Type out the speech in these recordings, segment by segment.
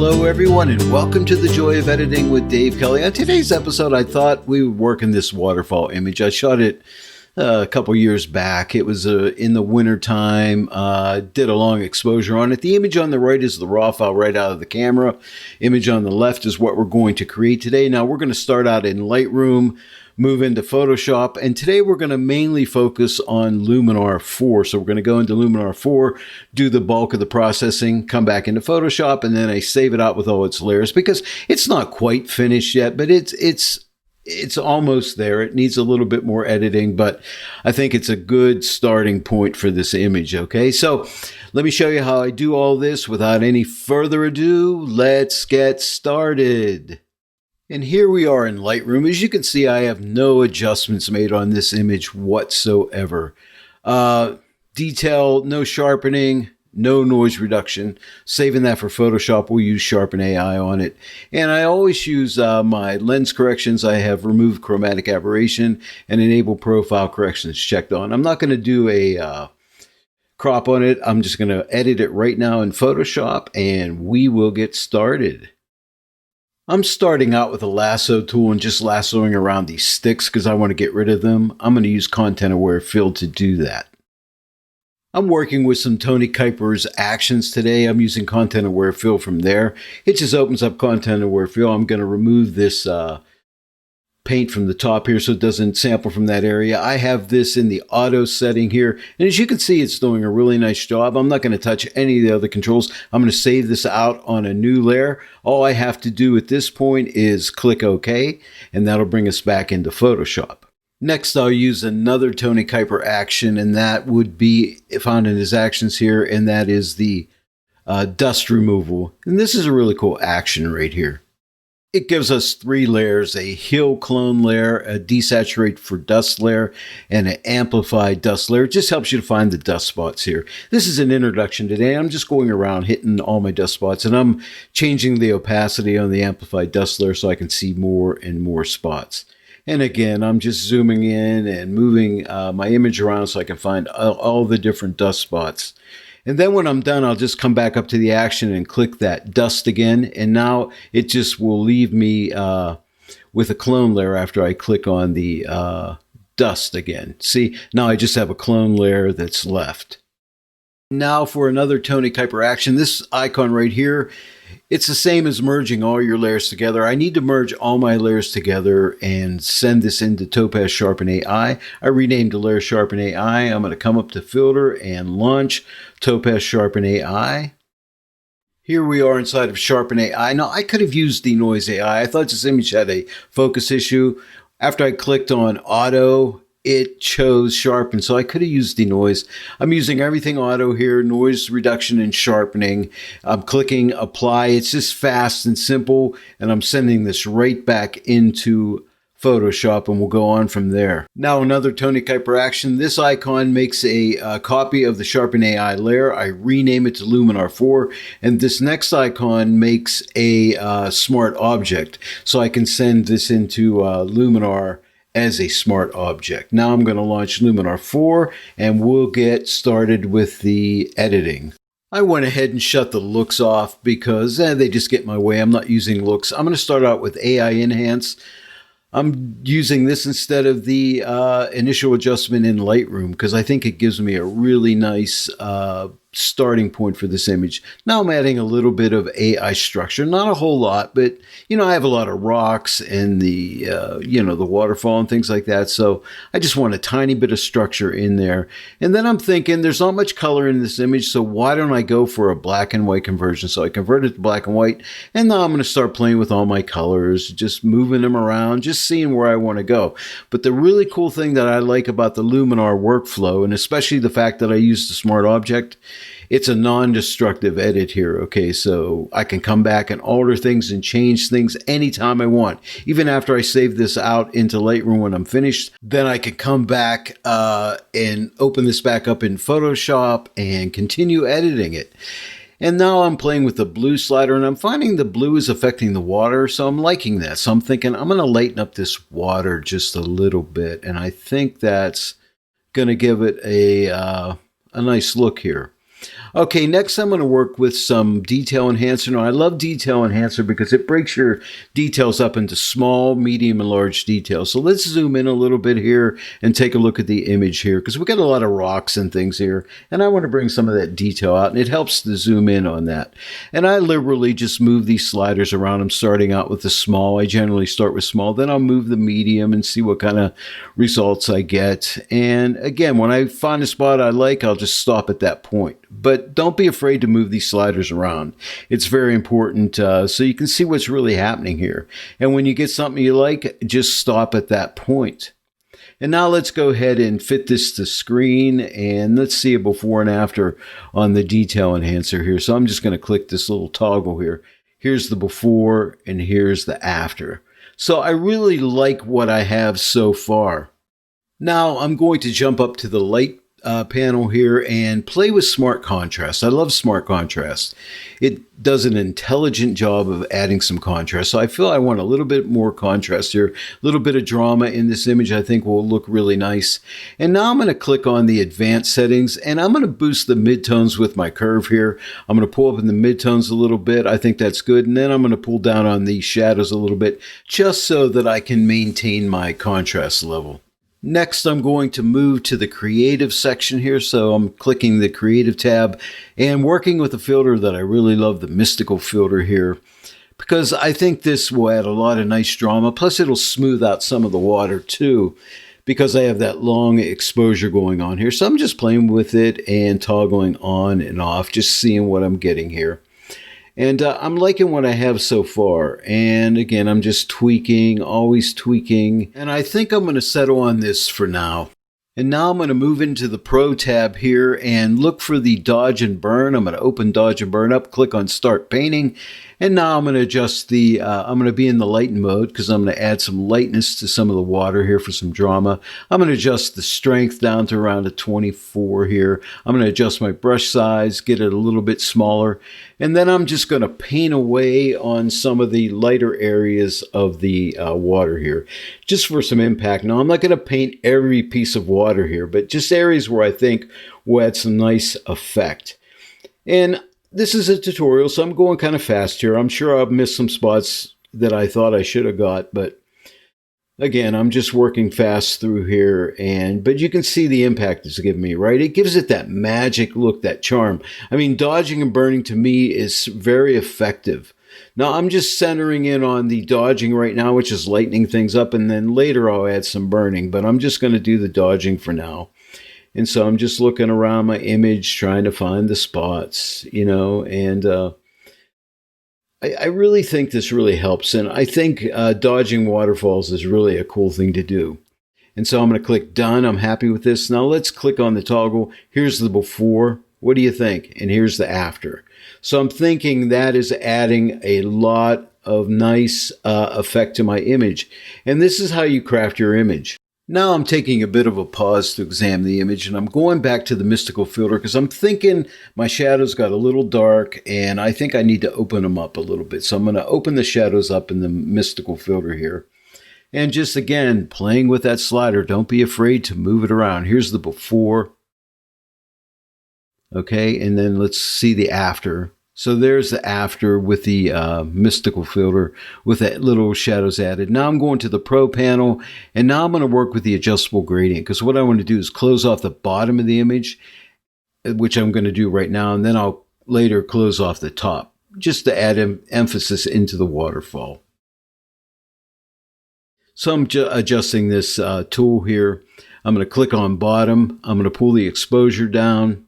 Hello everyone and welcome to The Joy of Editing with Dave Kelly. On today's episode I thought we would work in this waterfall image. I shot it a couple years back. It was in the winter time, did a long exposure on it. The image on the right is the raw file right out of the camera. Image on the left is what we're going to create today. Now we're going to start out in Lightroom, move into Photoshop, and today we're going to mainly focus on Luminar 4. So we're going to go into Luminar 4, do the bulk of the processing, come back into Photoshop, and then I save it out with all its layers because it's not quite finished yet, but it's almost there. It needs a little bit more editing, but I think it's a good starting point for this image, okay? So let me show you how I do all this. Without any further ado, let's get started. And here we are in Lightroom. As you can see, I have no adjustments made on this image whatsoever. Detail, no sharpening, no noise reduction. Saving that for Photoshop, we'll use Sharpen AI on it. And I always use my lens corrections. I have removed chromatic aberration and enable profile corrections checked on. I'm not going to do a crop on it. I'm just going to edit it right now in Photoshop and we will get started. I'm starting out with a lasso tool and just lassoing around these sticks because I want to get rid of them. I'm going to use Content Aware Fill to do that. I'm working with some Tony Kuiper's actions today. I'm using Content Aware Fill from there. It just opens up Content Aware Fill. I'm going to remove this paint from the top here so it doesn't sample from that area. I have this in the auto setting here, and as you can see, it's doing a really nice job. I'm not going to touch any of the other controls. I'm going to save this out on a new layer. All I have to do at this point is click OK, and that'll bring us back into Photoshop. Next, I'll use another Tony Kuiper action, and that would be found in his actions here, and that is the dust removal. And this is a really cool action right here. It gives us 3 layers: a hill clone layer, a desaturate for dust layer, and an amplified dust layer. It just helps you to find the dust spots here. This is an introduction today. I'm just going around hitting all my dust spots, and I'm changing the opacity on the amplified dust layer so I can see more and more spots. And again, I'm just zooming in and moving my image around so I can find all the different dust spots. And then when I'm done, I'll just come back up to the action and click that dust again. And now it just will leave me with a clone layer after I click on the dust again. See, now I just have a clone layer that's left. Now for another Tony Kuiper action, this icon right here, it's the same as merging all your layers together. I need to merge all my layers together and send this into Topaz Sharpen Ai. I renamed the layer Sharpen Ai. I'm going to come up to Filter and launch Topaz Sharpen Ai. Here we are inside of Sharpen Ai. Now, I could have used the Noise AI. I thought this image had a focus issue. After I clicked on Auto, it chose Sharpen, so I could have used the noise. I'm using everything auto here, noise reduction and sharpening. I'm clicking apply. It's just fast and simple, and I'm sending this right back into Photoshop, and we'll go on from there. Now another Tony Kuiper action. This icon makes a copy of the Sharpen AI layer. I rename it to Luminar 4, and this next icon makes a smart object, so I can send this into Luminar as a smart object. Now I'm going to launch Luminar 4 and we'll get started with the editing. I went ahead and shut the looks off because they just get in my way. I'm not using looks. I'm going to start out with AI Enhance. I'm using this instead of the initial adjustment in Lightroom because I think it gives me a really nice starting point for this image. Now I'm adding a little bit of AI structure, not a whole lot, but you know, I have a lot of rocks and the the waterfall and things like that, so I just want a tiny bit of structure in there. And then I'm thinking there's not much color in this image, so why don't I go for a black and white conversion? So I converted to black and white, and now I'm going to start playing with all my colors, just moving them around, just seeing where I want to go. But the really cool thing that I like about the Luminar workflow, and especially the fact that I use the smart object, it's a non-destructive edit here, okay? So I can come back and alter things and change things anytime I want. Even after I save this out into Lightroom when I'm finished, then I can come back and open this back up in Photoshop and continue editing it. And now I'm playing with the blue slider, and I'm finding the blue is affecting the water, so I'm liking that. So I'm thinking I'm going to lighten up this water just a little bit, and I think that's going to give it a nice look here. Okay, next I'm going to work with some detail enhancer. Now, I love detail enhancer because it breaks your details up into small, medium, and large details. So let's zoom in a little bit here and take a look at the image here, because we got a lot of rocks and things here, and I want to bring some of that detail out, and it helps to zoom in on that. And I liberally just move these sliders around. I'm starting out with the small. I generally start with small, then I'll move the medium and see what kind of results I get. And again, when I find a spot I like, I'll just stop at that point. But don't be afraid to move these sliders around. It's very important so you can see what's really happening here. And when you get something you like, just stop at that point. And now let's go ahead and fit this to screen, and let's see a before and after on the detail enhancer here. So I'm just going to click this little toggle here. Here's the before and here's the after. So I really like what I have so far. Now I'm going to jump up to the light panel here and play with smart contrast. I love smart contrast. It does an intelligent job of adding some contrast. So I feel I want a little bit more contrast here, a little bit of drama in this image. I think will look really nice. And now I'm going to click on the advanced settings, and I'm going to boost the midtones with my curve here. I'm going to pull up in the midtones a little bit. I think that's good. And then I'm going to pull down on the shadows a little bit, just so that I can maintain my contrast level. Next, I'm going to move to the creative section here. So I'm clicking the creative tab and working with a filter that I really love, the mystical filter here, because I think this will add a lot of nice drama. Plus it'll smooth out some of the water too, because I have that long exposure going on here. So I'm just playing with it and toggling on and off, just seeing what I'm getting here. And I'm liking what I have so far. And again, I'm just tweaking, always tweaking. And I think I'm going to settle on this for now. And now I'm going to move into the Pro tab here and look for the Dodge and Burn. I'm going to open Dodge and Burn up, click on Start Painting. And now I'm going to adjust the, I'm going to be in the lighten mode because I'm going to add some lightness to some of the water here for some drama. I'm going to adjust the strength down to around a 24 here. I'm going to adjust my brush size, get it a little bit smaller. And then I'm just going to paint away on some of the lighter areas of the water here, just for some impact. Now, I'm not going to paint every piece of water here, but just areas where I think will add some nice effect. And this is a tutorial, so I'm going kind of fast here. I'm sure I've missed some spots that I thought I should have got, but again, I'm just working fast through here, but you can see the impact it's giving me, right? It gives it that magic look, that charm. I mean, dodging and burning to me is very effective. Now, I'm just centering in on the dodging right now, which is lightening things up, and then later I'll add some burning, but I'm just going to do the dodging for now. And so I'm just looking around my image, trying to find the spots, you know, and I really think this really helps. And I think dodging waterfalls is really a cool thing to do. And so I'm going to click Done. I'm happy with this. Now let's click on the toggle. Here's the before. What do you think? And here's the after. So I'm thinking that is adding a lot of nice effect to my image. And this is how you craft your image. Now I'm taking a bit of a pause to examine the image, and I'm going back to the mystical filter because I'm thinking my shadows got a little dark and I think I need to open them up a little bit. So I'm going to open the shadows up in the mystical filter here. And just again, playing with that slider, don't be afraid to move it around. Here's the before. Okay, and then let's see the after. So there's the after with the mystical filter with that little shadows added. Now I'm going to the Pro panel, and now I'm going to work with the adjustable gradient, because what I want to do is close off the bottom of the image, which I'm going to do right now, and then I'll later close off the top, just to add emphasis into the waterfall. So I'm adjusting this tool here. I'm going to click on bottom. I'm going to pull the exposure down.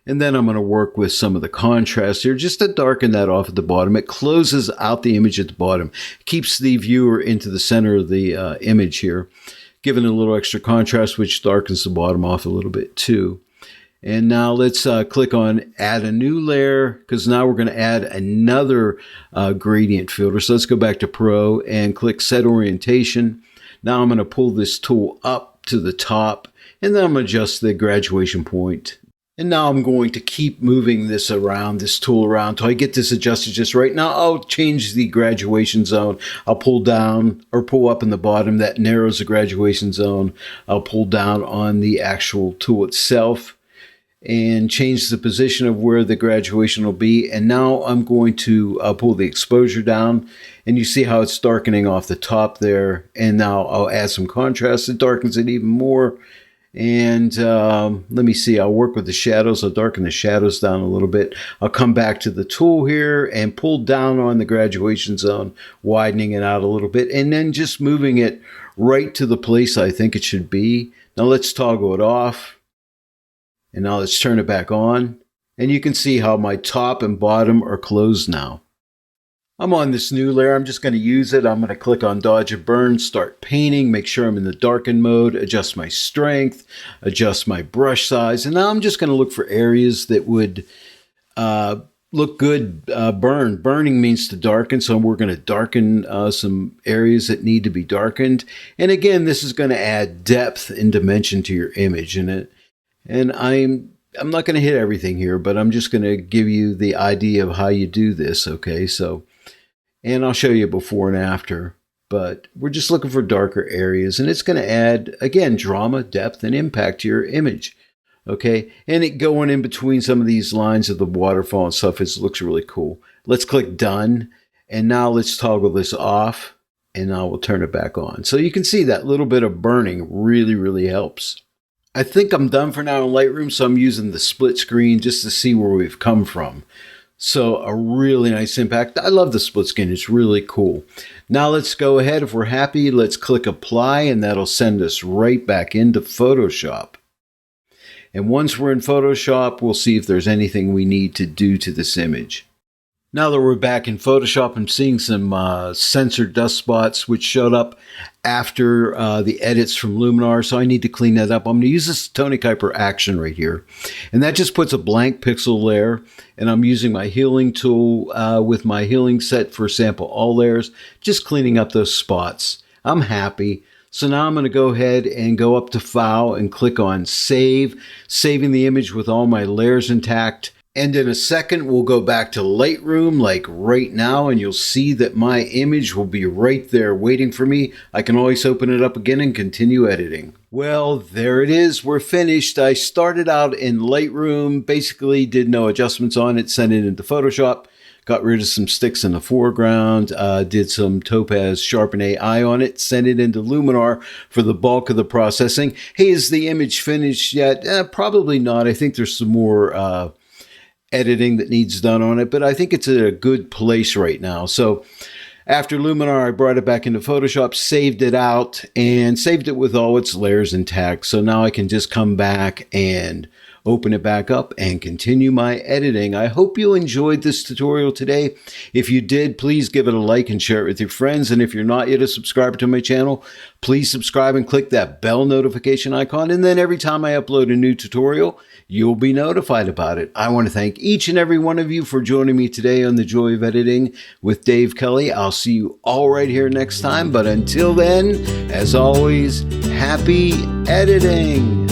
And then I'm going to work with some of the contrast here just to darken that off at the bottom. It closes out the image at the bottom, keeps the viewer into the center of the image here, giving it a little extra contrast, which darkens the bottom off a little bit too. And now let's click on Add a New Layer, because now we're going to add another gradient filter. So let's go back to Pro and click Set Orientation. Now I'm going to pull this tool up to the top, and then I'm going to adjust the graduation point. And now I'm going to keep moving this around, this tool around, till I get this adjusted just right. Now I'll change the graduation zone. I'll pull down or pull up in the bottom. That narrows the graduation zone. I'll pull down on the actual tool itself. and change the position of where the graduation will be. And now I'm going to pull the exposure down, and you see how it's darkening off the top there. And now I'll add some contrast. It darkens it even more. And let me see, I'll work with the shadows. I'll darken the shadows down a little bit. I'll come back to the tool here and pull down on the graduation zone, widening it out a little bit, and then just moving it right to the place I think it should be. Now let's toggle it off. And now let's turn it back on. And you can see how my top and bottom are closed now. I'm on this new layer. I'm just going to use it. I'm going to click on Dodge and Burn, start painting, make sure I'm in the darken mode, adjust my strength, adjust my brush size. And now I'm just going to look for areas that would look good. Burning means to darken. So we're going to darken some areas that need to be darkened. And again, this is going to add depth and dimension to your image. And I'm not going to hit everything here, but I'm just going to give you the idea of how you do this, okay? So, and I'll show you before and after, but we're just looking for darker areas, and it's going to add, again, drama, depth, and impact to your image, okay? And it going in between some of these lines of the waterfall and stuff, it looks really cool. Let's click Done, and now let's toggle this off, and now we'll turn it back on. So you can see that little bit of burning really, really helps. I think I'm done for now in Lightroom, so I'm using the split screen just to see where we've come from. So a really nice impact. I love the split screen. It's really cool. Now let's go ahead. If we're happy, let's click Apply, and that'll send us right back into Photoshop. And once we're in Photoshop, we'll see if there's anything we need to do to this image. Now that we're back in Photoshop, I'm seeing some censored dust spots which showed up after the edits from Luminar, so I need to clean that up. I'm going to use this Tony Kuiper action right here, and that just puts a blank pixel layer, and I'm using my healing tool with my healing set for sample all layers, just cleaning up those spots. I'm happy. So now I'm going to go ahead and go up to File and click on Save, saving the image with all my layers intact. And in a second, we'll go back to Lightroom like right now, and you'll see that my image will be right there waiting for me. I can always open it up again and continue editing. Well, there it is. We're finished. I started out in Lightroom, basically did no adjustments on it, sent it into Photoshop, got rid of some sticks in the foreground, did some Topaz Sharpen Ai on it, sent it into Luminar for the bulk of the processing. Hey, is the image finished yet? Probably not. I think there's some more editing that needs done on it, but I think it's at a good place right now. So after Luminar, I brought it back into Photoshop, saved it out, and saved it with all its layers intact. So now I can just come back and open it back up and continue my editing. I hope you enjoyed this tutorial today. If you did, please give it a like and share it with your friends. And if you're not yet a subscriber to my channel, please subscribe and click that bell notification icon. And then every time I upload a new tutorial, you'll be notified about it. I want to thank each and every one of you for joining me today on The Joy of Editing with Dave Kelly. I'll see you all right here next time. But until then, as always, happy editing.